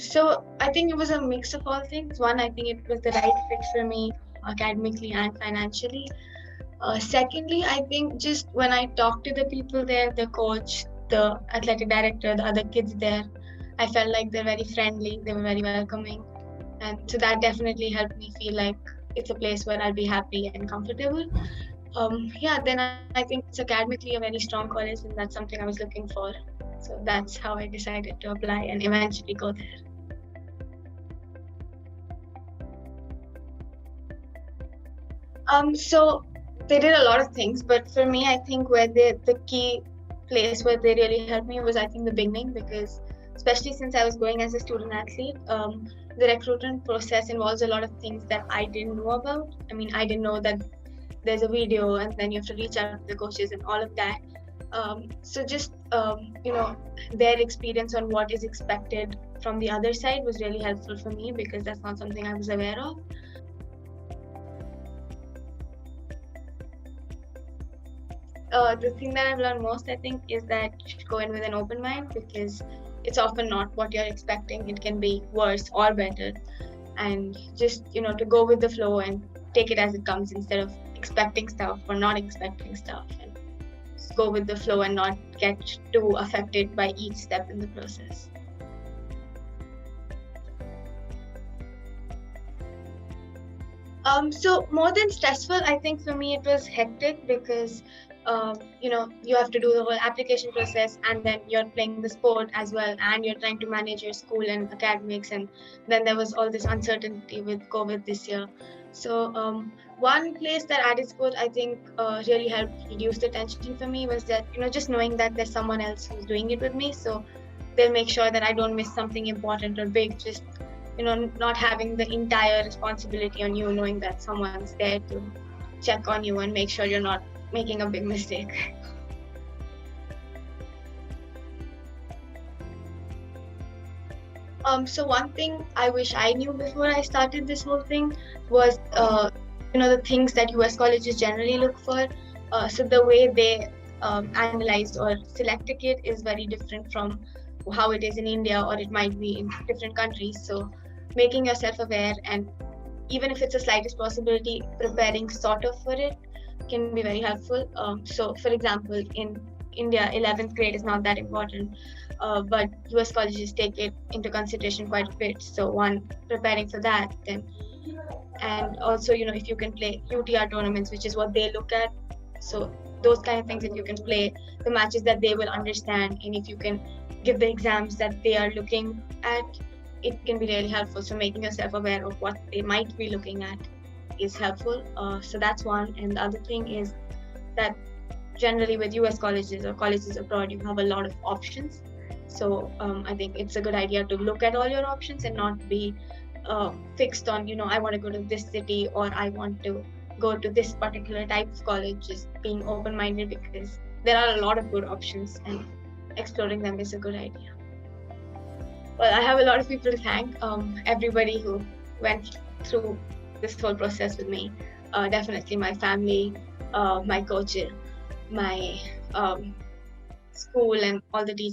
So I think it was a mix of all things. One, I think it was the right fit for me academically and financially. Secondly, I think just when I talked to the people there, the coach, the athletic director, the other kids there, I felt like they're very friendly, they were very welcoming. And so that definitely helped me feel like it's a place where I'll be happy and comfortable. Yeah, then I think it's academically a very strong college, and that's something I was looking for. So that's how I decided to apply and eventually go there. So they did a lot of things, but for me, I think where the key place where they really helped me was I think the beginning, because especially since I was going as a student athlete, the recruitment process involves a lot of things that I didn't know about. I mean, I didn't know that there's a video and then you have to reach out to the coaches and all of that. So just their experience on what is expected from the other side was really helpful for me, because that's not something I was aware of. The thing that I've learned most, I think, is that you should go in with an open mind, because it's often not what you're expecting. It can be worse or better, and just to go with the flow and take it as it comes instead of expecting stuff or not expecting stuff, and just go with the flow and not get too affected by each step in the process. So more than stressful, I think for me it was hectic, because you have to do the whole application process, and then you're playing the sport as well, and you're trying to manage your school and academics, and then there was all this uncertainty with COVID this year. So one place that AddedSport, I think, really helped reduce the tension for me was that just knowing that there's someone else who's doing it with me, so they'll make sure that I don't miss something important or big. Just not having the entire responsibility on you, knowing that someone's there to check on you and make sure you're not making a big mistake. So one thing I wish I knew before I started this whole thing was, the things that US colleges generally look for. So the way they analyze or select a kid is very different from how it is in India, or it might be in different countries. So making yourself aware, and even if it's the slightest possibility, preparing sort of for it can be very helpful. So for example, in India, 11th grade is not that important, but US colleges take it into consideration quite a bit. So one, preparing for that, then, and also if you can play UTR tournaments, which is what they look at. So those kind of things, if you can play the matches that they will understand, and if you can give the exams that they are looking at, it can be really helpful. So making yourself aware of what they might be looking at is helpful. So that's one. And the other thing is that generally with US colleges or colleges abroad, you have a lot of options. So I think it's a good idea to look at all your options and not be fixed on, I want to go to this city, or I want to go to this particular type of college. Just being open-minded, because there are a lot of good options, and exploring them is a good idea. Well, I have a lot of people to thank. Everybody who went through this whole process with me. Definitely my family, my coaches, my school, and all the teachers.